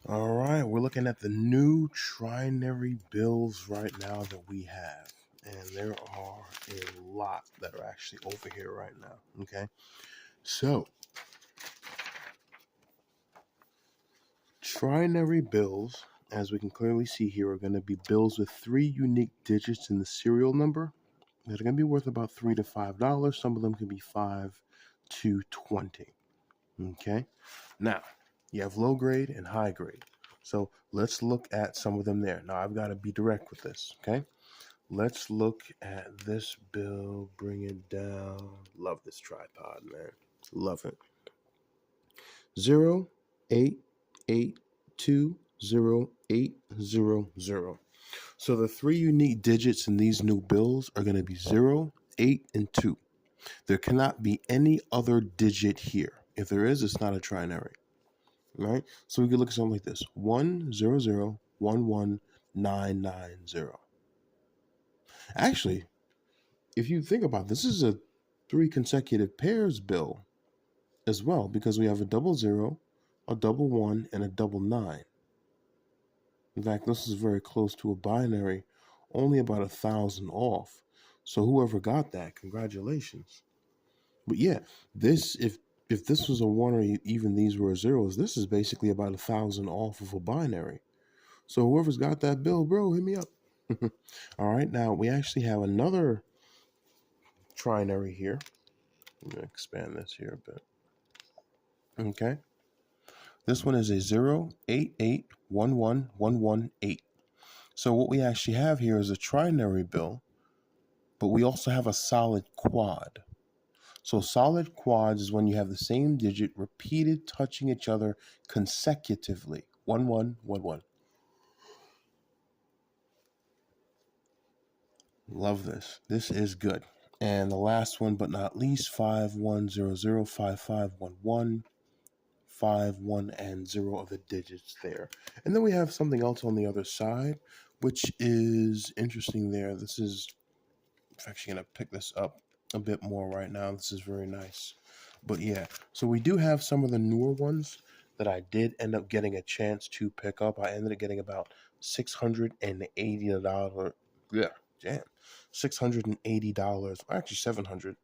All right, we're looking at the new trinary bills right now that we have. And there are a lot that are actually over here right now. Okay. So, trinary bills, as we can clearly see here, are going to be bills with 3 unique digits in the serial number. They're going to be worth about $3 to $5. Some of them can be 5 to 20. Okay. Now, you have low grade and high grade. So let's look at some of them there. Now, I've got to be direct with this. Okay. Let's look at this bill. Bring it down. Love this tripod, man. Love it. 088200800. So the 3 unique digits in these new bills are going to be 0, 8, and 2. There cannot be any other digit here. If there is, it's not a trinary. Right? So we could look at something like this: 100119990. Actually, if you think about this is a 3 consecutive pairs bill as well, because we have a 00, a 11, and a 99. In fact, this is very close to a binary, only about 1,000 off. So whoever got that, congratulations. But yeah, this if this was a 1 or even these were zeros, this is basically about 1,000 off of a binary. So whoever's got that bill, bro, hit me up. All right, now we actually have another trinary here. I'm gonna expand this here a bit. Okay, this one is a 0881118. So what we actually have here is a trinary bill, but we also have a solid quad. So solid quads is when you have the same digit repeated touching each other consecutively. 1111. Love this. This is good. And the last one, but not least, 51005511. 5, 1, and 0 of the digits there. And then we have something else on the other side, which is interesting there. This is, I'm actually going to pick this up a bit more right now. This is very nice. But yeah, so we do have some of the newer ones that I did end up getting a chance to pick up. I ended up getting about $680. Yeah, damn. $680, actually 700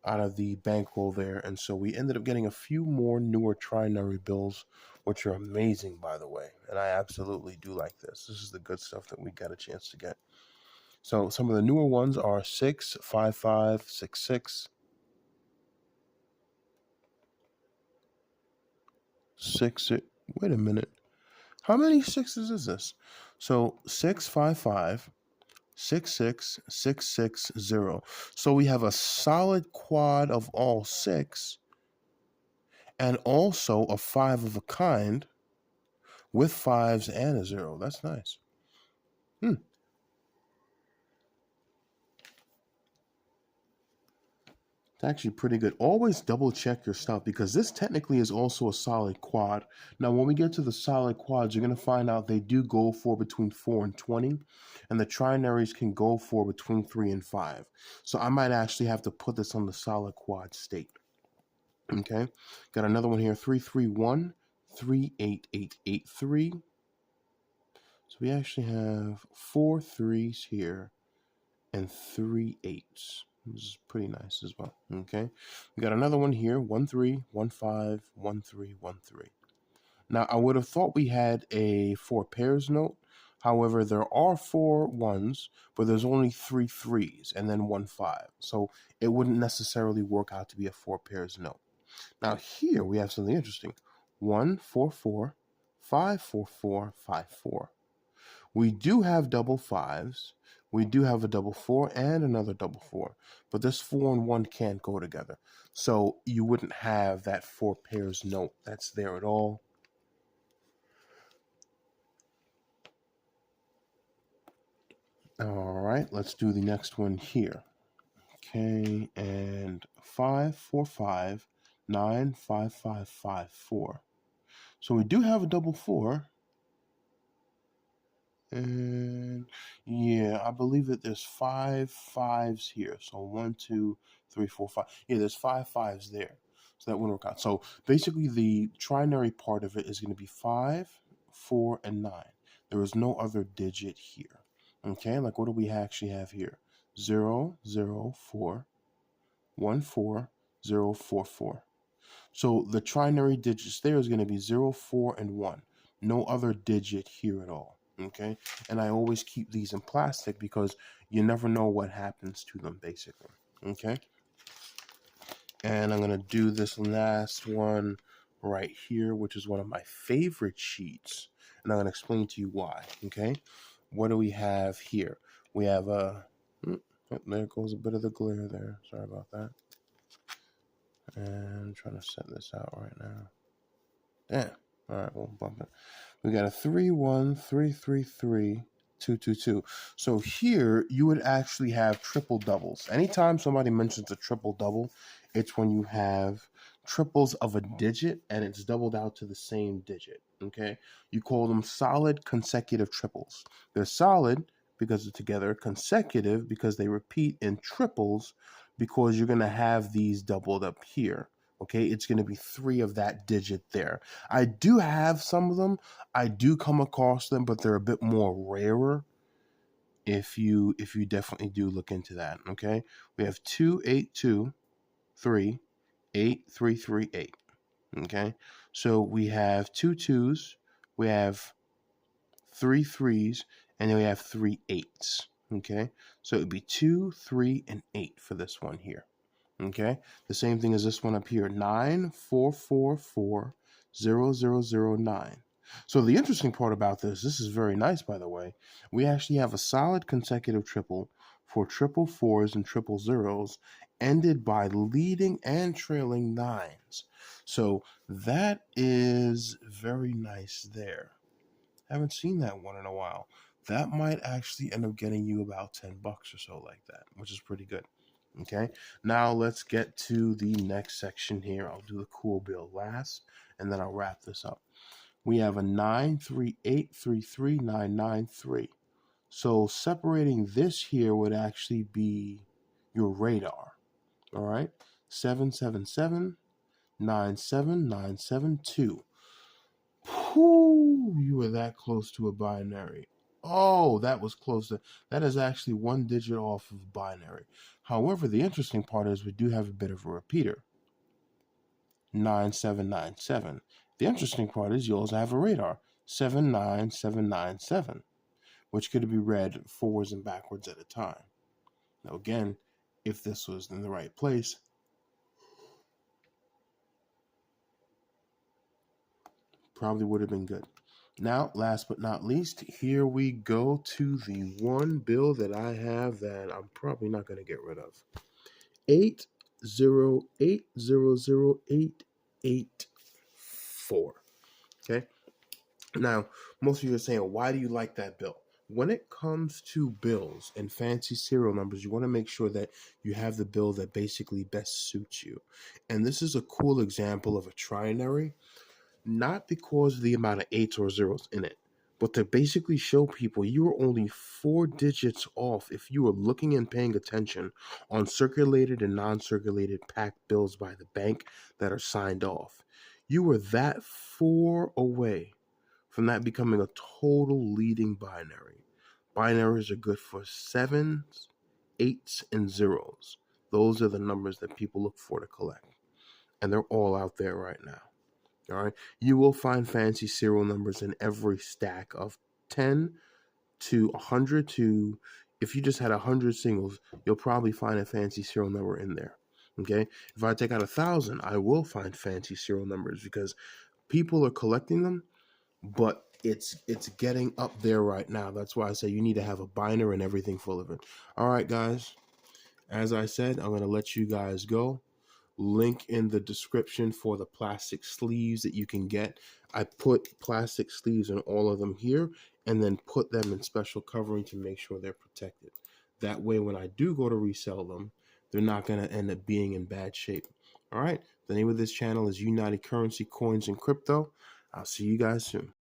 out of the bankroll there. And so we ended up getting a few more newer trinary bills, which are amazing, by the way. And I absolutely do like this. This is the good stuff that we got a chance to get. So some of the newer ones are 65566, 6. Wait a minute. How many sixes is this? So 655, 66660. So we have a solid quad of all 6 and also a 5 of a kind with 5s and a 0. That's nice. It's actually pretty good. Always double check your stuff because this technically is also a solid quad. Now, when we get to the solid quads, you're going to find out they do go for between 4 and 20, and the trinaries can go for between 3 and 5. So I might actually have to put this on the solid quad state. Okay, got another one here, 331 38883. So we actually have 4 3s here and 3 8s. This is pretty nice as well. Okay, we got another one here, 13151313. Now I would have thought we had a 4 pairs note. However, there are 4 1s, but there's only 3 3s and then 1 5. So it wouldn't necessarily work out to be a 4 pairs note. Now here we have something interesting. 144 544 54. We do have double 5s. We do have a double 4 and another double 4. But this 4 and 1 can't go together. So you wouldn't have that 4 pairs note that's there at all. All right, let's do the next one here. Okay, and 545 95554. So we do have a double 4. And yeah, I believe that there's 5 5s here. So 1, 2, 3, 4, 5. Yeah, there's 5 5s there. So that wouldn't work out. So basically the trinary part of it is going to be 5, 4, and 9. There is no other digit here. Okay, like what do we actually have here? 0, 0, 4, 1, 4, 0, 4, 4. So the trinary digits there is going to be 0, 4, and 1. No other digit here at all. Okay, and I always keep these in plastic because you never know what happens to them, basically. Okay, and I'm going to do this last one right here, which is one of my favorite sheets, and I'm going to explain to you why. Okay, what do we have here? We have a there goes a bit of the glare there. Sorry about that. And I'm trying to set this out right now. Damn. All right, we'll bump it. We got a 3, 1, 3, 3, 3, 2, 2, 2. So here you would actually have triple doubles. Anytime somebody mentions a triple double, it's when you have triples of a digit and it's doubled out to the same digit. Okay, you call them solid consecutive triples. They're solid because they're together, consecutive because they repeat in triples because you're going to have these doubled up here. Okay, it's going to be 3 of that digit there. I do have some of them. I do come across them, but they're a bit more rarer. If you definitely do look into that. Okay, we have 2, 8, 2, 3, 8, 3, 3, 8. Okay, so we have 2 2s, we have 3 3s, and then we have 3 8s. Okay, so it would be 2, 3, and 8 for this one here. Okay, the same thing as this one up here, 9, 4, 4, 4, 0, 0, 0, 9. So the interesting part about this is very nice, by the way. We actually have a solid consecutive triple for triple fours and triple zeros, ended by leading and trailing nines. So that is very nice there. Haven't seen that one in a while. That might actually end up getting you about $10 or so like that, which is pretty good. Okay, now let's get to the next section here. I'll do the cool bill last, and then I'll wrap this up. We have a 9, 3, 8, 3, 3, 9, 9, 3. So separating this here would actually be your radar. All right, 7, 7, 7, 9, 7, 9, 7, 2. Whoo, you were that close to a binary. Oh, that was close to, that is actually one digit off of binary. However, the interesting part is we do have a bit of a repeater. 9797. The interesting part is you also have a radar. 79797, which could be read forwards and backwards at a time. Now again, if this was in the right place, probably would have been good. Now, last but not least, here we go to the one bill that I have that I'm probably not going to get rid of. 808008884. Okay. Now, most of you are saying, why do you like that bill? When it comes to bills and fancy serial numbers, you want to make sure that you have the bill that basically best suits you. And this is a cool example of a trinary. Not because of the amount of 8s or zeros in it, but to basically show people you are only 4 digits off if you are looking and paying attention on circulated and non-circulated packed bills by the bank that are signed off. You are that 4 away from that becoming a total leading binary. Binaries are good for 7s, 8s, and zeros. Those are the numbers that people look for to collect. And they're all out there right now. All right, you will find fancy serial numbers in every stack of 10 to 100 to, if you just had 100 singles, you'll probably find a fancy serial number in there. Okay, if I take out 1,000, I will find fancy serial numbers because people are collecting them, but it's getting up there right now. That's why I say you need to have a binder and everything full of it. All right, guys, as I said, I'm going to let you guys go. Link in the description for the plastic sleeves that you can get. I put plastic sleeves in all of them here and then put them in special covering to make sure they're protected. That way, when I do go to resell them, they're not going to end up being in bad shape. All right, the name of this channel is United Currency Coins and Crypto. I'll see you guys soon.